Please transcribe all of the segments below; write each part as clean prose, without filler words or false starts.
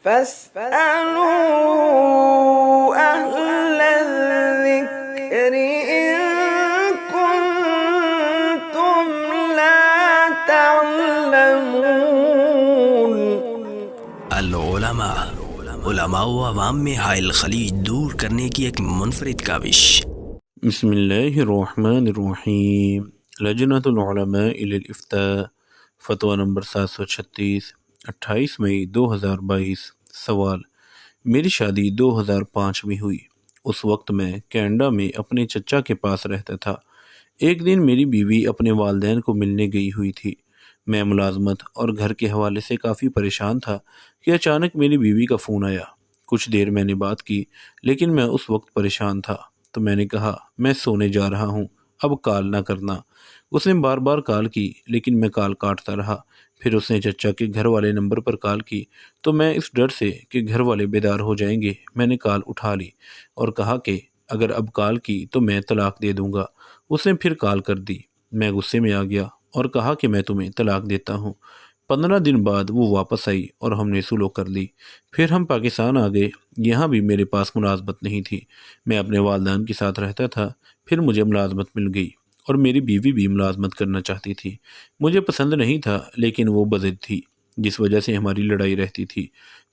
فاسألوا أهل الذكر إن كنتم لا تعلمون۔ علماء و عوام میں حائل خلیج دور کرنے کی ایک منفرد کاوش۔ بسم اللہ الرحمن الرحیم۔ لجنۃ العلماء للافتاء فتویٰ نمبر 736 28 مئی 2022۔ سوال: میری شادی 2005 میں ہوئی۔ اس وقت میں کینیڈا میں اپنے چچا کے پاس رہتا تھا۔ ایک دن میری بیوی اپنے والدین کو ملنے گئی ہوئی تھی۔ میں ملازمت اور گھر کے حوالے سے کافی پریشان تھا کہ اچانک میری بیوی کا فون آیا۔ کچھ دیر میں نے بات کی، لیکن میں اس وقت پریشان تھا تو میں نے کہا میں سونے جا رہا ہوں، اب کال نہ کرنا۔ اس نے بار بار کال کی لیکن میں کال کاٹتا رہا۔ پھر اس نے چچا کے گھر والے نمبر پر کال کی تو میں اس ڈر سے کہ گھر والے بیدار ہو جائیں گے میں نے کال اٹھا لی اور کہا کہ اگر اب کال کی تو میں طلاق دے دوں گا۔ اس نے پھر کال کر دی۔ میں غصے میں آ گیا اور کہا کہ میں تمہیں طلاق دیتا ہوں۔ 15 دن بعد وہ واپس آئی اور ہم نے سلو کر لی۔ پھر ہم پاکستان آ گئے۔ یہاں بھی میرے پاس ملازمت نہیں تھی، میں اپنے والدین کے ساتھ رہتا تھا۔ پھر مجھے ملازمت مل گئی اور میری بیوی بھی ملازمت کرنا چاہتی تھی۔ مجھے پسند نہیں تھا لیکن وہ بضد تھی، جس وجہ سے ہماری لڑائی رہتی تھی۔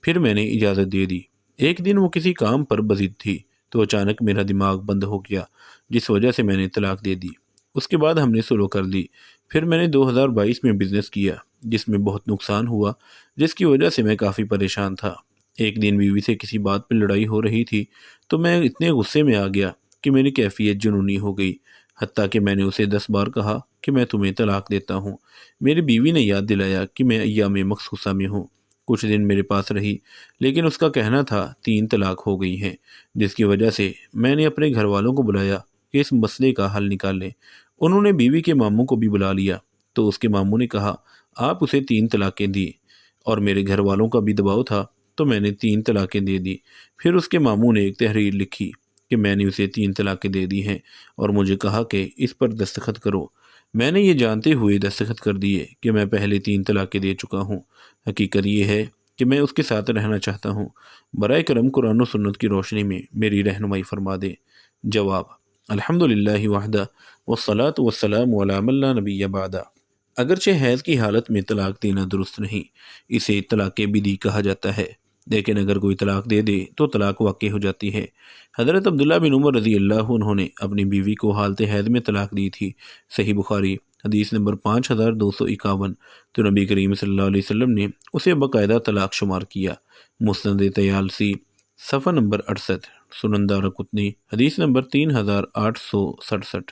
پھر میں نے اجازت دے دی۔ ایک دن وہ کسی کام پر بضد تھی تو اچانک میرا دماغ بند ہو گیا، جس وجہ سے میں نے طلاق دے دی۔ اس کے بعد ہم نے سلو کر لی۔ پھر میں نے 2022 میں بزنس کیا جس میں بہت نقصان ہوا، جس کی وجہ سے میں کافی پریشان تھا۔ ایک دن بیوی سے کسی بات پہ لڑائی ہو رہی تھی تو میں اتنے غصے میں آ گیا کہ میری کیفیت جنونی ہو گئی، حتیٰ کہ میں نے اسے 10 بار کہا کہ میں تمہیں طلاق دیتا ہوں۔ میری بیوی نے یاد دلایا کہ میں ایام مخصوصہ میں ہوں۔ کچھ دن میرے پاس رہی لیکن اس کا کہنا تھا 3 طلاق ہو گئی ہیں، جس کی وجہ سے میں نے اپنے گھر والوں کو بلایا کہ اس مسئلے کا حل نکال لیں۔ انہوں نے بیوی کے ماموں کو بھی بلا لیا تو اس کے ماموں نے کہا آپ اسے 3 طلاقیں دی، اور میرے گھر والوں کا بھی دباؤ تھا تو میں نے 3 طلاقیں دے دی۔ پھر اس کے ماموں نے ایک تحریر لکھی کہ میں نے اسے 3 طلاقیں دے دی ہیں اور مجھے کہا کہ اس پر دستخط کرو۔ میں نے یہ جانتے ہوئے دستخط کر دیے کہ میں پہلے 3 طلاقیں دے چکا ہوں۔ حقیقت یہ ہے کہ میں اس کے ساتھ رہنا چاہتا ہوں۔ برائے کرم قرآن و سنت کی روشنی میں میری رہنمائی فرما دیں۔ جواب: الحمدللہ وحدہ والصلاۃ والسلام علی من لا نبی بعدہ۔ اگرچہ حیض کی حالت میں طلاق دینا درست نہیں، اسے طلاق بدی کہا جاتا ہے، لیکن اگر کوئی طلاق دے دے تو طلاق واقع ہو جاتی ہے۔ حضرت عبداللہ بن عمر رضی اللہ عنہ نے اپنی بیوی کو حالت حیض میں طلاق دی تھی۔ صحیح بخاری حدیث نمبر 5251۔ تو نبی کریم صلی اللہ علیہ وسلم نے اسے باقاعدہ طلاق شمار کیا۔ مسند طیالسی صفحہ نمبر 68، سنن دارقطنی حدیث نمبر 3867۔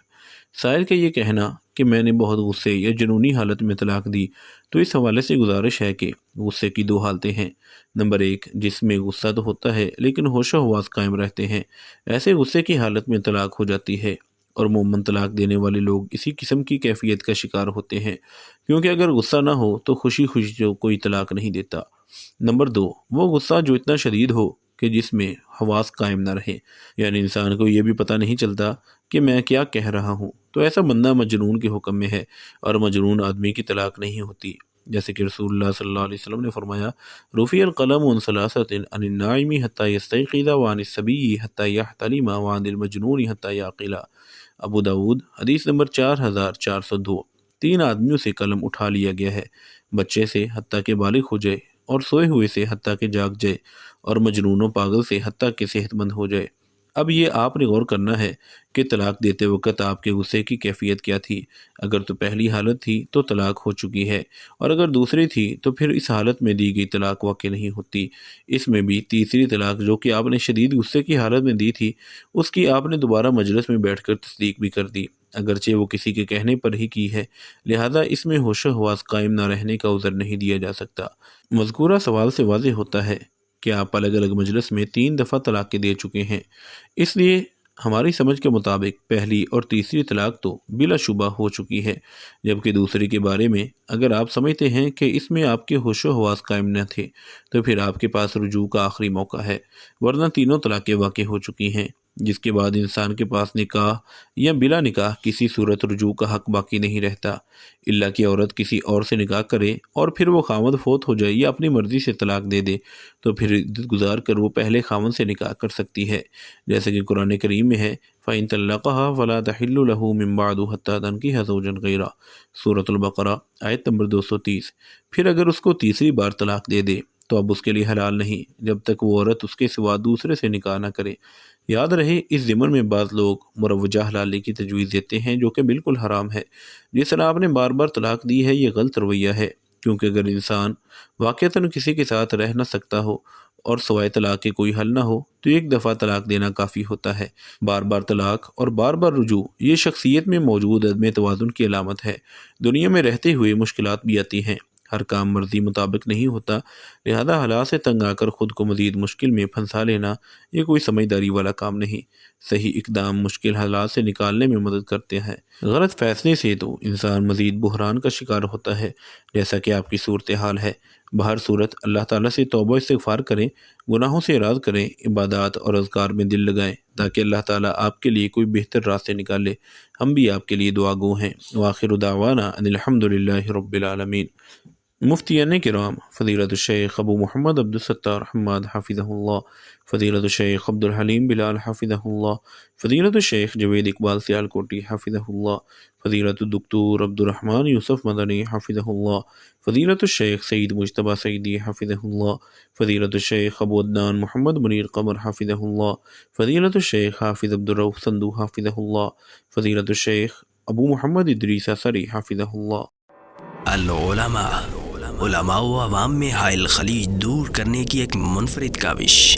سائل کا یہ کہنا کہ میں نے بہت غصے یا جنونی حالت میں طلاق دی، تو اس حوالے سے گزارش ہے کہ غصے کی 2 حالتیں ہیں۔ نمبر 1، جس میں غصہ تو ہوتا ہے لیکن ہوش و حواس قائم رہتے ہیں، ایسے غصے کی حالت میں طلاق ہو جاتی ہے، اور عموماً طلاق دینے والے لوگ اسی قسم کی کیفیت کا شکار ہوتے ہیں، کیونکہ اگر غصہ نہ ہو تو خوشی خوشی جو کوئی طلاق نہیں دیتا۔ نمبر 2، وہ غصہ جو اتنا شدید ہو کہ جس میں حواس قائم نہ رہے، یعنی انسان کو یہ بھی پتہ نہیں چلتا کہ میں کیا کہہ رہا ہوں، تو ایسا بندہ مجنون کے حکم میں ہے، اور مجنون آدمی کی طلاق نہیں ہوتی، جیسے کہ رسول اللہ صلی اللہ علیہ وسلم نے فرمایا رفع القلم عن ثلاثة عن النائم حتى يستيقظ وعن الصبي حتى يحتلم وعن المجنون حتى يعقل۔ ابو داود حدیث نمبر 4402۔ 3 آدمیوں سے قلم اٹھا لیا گیا ہے، بچے سے حتیٰ کہ بالغ ہو جائے، اور سوئے ہوئے سے حتیٰ کہ جاگ جائے، اور مجنون و پاگل سے حتیٰ کہ صحت مند ہو جائے۔ اب یہ آپ نے غور کرنا ہے کہ طلاق دیتے وقت آپ کے غصے کی کیفیت کیا تھی۔ اگر تو پہلی حالت تھی تو طلاق ہو چکی ہے، اور اگر دوسری تھی تو پھر اس حالت میں دی گئی طلاق واقع نہیں ہوتی۔ اس میں بھی تیسری طلاق جو کہ آپ نے شدید غصے کی حالت میں دی تھی، اس کی آپ نے دوبارہ مجلس میں بیٹھ کر تصدیق بھی کر دی، اگرچہ وہ کسی کے کہنے پر ہی کی ہے، لہذا اس میں ہوش و حواس قائم نہ رہنے کا عذر نہیں دیا جا سکتا۔ مذکورہ سوال سے واضح ہوتا ہے کہ آپ الگ الگ مجلس میں 3 دفعہ طلاقیں دے چکے ہیں، اس لیے ہماری سمجھ کے مطابق پہلی اور تیسری طلاق تو بلا شبہ ہو چکی ہے، جبکہ دوسری کے بارے میں اگر آپ سمجھتے ہیں کہ اس میں آپ کے ہوش و حواس قائم نہ تھے تو پھر آپ کے پاس رجوع کا آخری موقع ہے، ورنہ تینوں طلاقیں واقع ہو چکی ہیں۔ جس کے بعد انسان کے پاس نکاح یا بلا نکاح کسی صورت رجوع کا حق باقی نہیں رہتا، الا کہ عورت کسی اور سے نکاح کرے اور پھر وہ خاوند فوت ہو جائے یا اپنی مرضی سے طلاق دے دے تو پھر عدت گزار کر وہ پہلے خاوند سے نکاح کر سکتی ہے، جیسے کہ قرآن کریم میں ہے فَإِن طَلَّقَهَا فَلَا تَحِلُّ لَهُ مِن بَعْدُ حَتَّى تَنكِحَ زَوْجًا غَيْرَهُ سورۃ البقرہ آیت نمبر 230۔ پھر اگر اس کو تیسری بار طلاق دے دے تو اب اس کے لیے حلال نہیں جب تک وہ عورت اس کے سوا دوسرے سے نکاح نہ کرے۔ یاد رہے اس ضمن میں بعض لوگ مروجہ حلالے کی تجویز دیتے ہیں جو کہ بالکل حرام ہے۔ جس طرح آپ نے بار بار طلاق دی ہے یہ غلط رویہ ہے، کیونکہ اگر انسان واقعتاً کسی کے ساتھ رہ نہ سکتا ہو اور سوائے طلاق کے کوئی حل نہ ہو تو ایک دفعہ طلاق دینا کافی ہوتا ہے۔ بار بار طلاق اور بار بار رجوع یہ شخصیت میں موجود عدم توازن کی علامت ہے۔ دنیا میں رہتے ہوئے مشکلات بھی آتی ہیں، ہر کام مرضی مطابق نہیں ہوتا، لہذا حالات سے تنگ آ کر خود کو مزید مشکل میں پھنسا لینا یہ کوئی سمجھداری والا کام نہیں۔ صحیح اقدام مشکل حالات سے نکالنے میں مدد کرتے ہیں، غلط فیصلے سے تو انسان مزید بحران کا شکار ہوتا ہے، جیسا کہ آپ کی صورتحال ہے۔ بہر صورت اللہ تعالیٰ سے توبہ استغفار کریں، گناہوں سے اعراض کریں، عبادات اور اذکار میں دل لگائیں تاکہ اللہ تعالیٰ آپ کے لیے کوئی بہتر راستے نکالے۔ ہم بھی آپ کے لیے دعا گو ہیں۔ وآخر دعوانا ان الحمد للہ رب العالمین۔ مفتیان کرام فضیلت الشیخ ابو محمد عبدالستار حماد حافظہ اللہ، فضیلت الشیخ عبدالحلیم بلال حافظہ اللہ، فضیلت الشیخ جوید اقبال سیالکوٹی حافظہ اللہ، فضیلت الدکتور عبدالرحمن یوسف مدنی حافظہ اللہ، فضیلت الشیخ سید مجتبیٰ سعیدی حافظہ اللہ، فضیلت الشیخ ابو عدنان محمد منیر قمر حافظہ اللہ، فضیلت الشیخ حافظ عبدالرؤف صندو حافظہ اللہ، فضیلت الشیخ ابو محمد ادریس اثری حافظہ اللہ۔ العلماء، علماء و عوام میں حائل خلیج دور کرنے کی ایک منفرد کاوش۔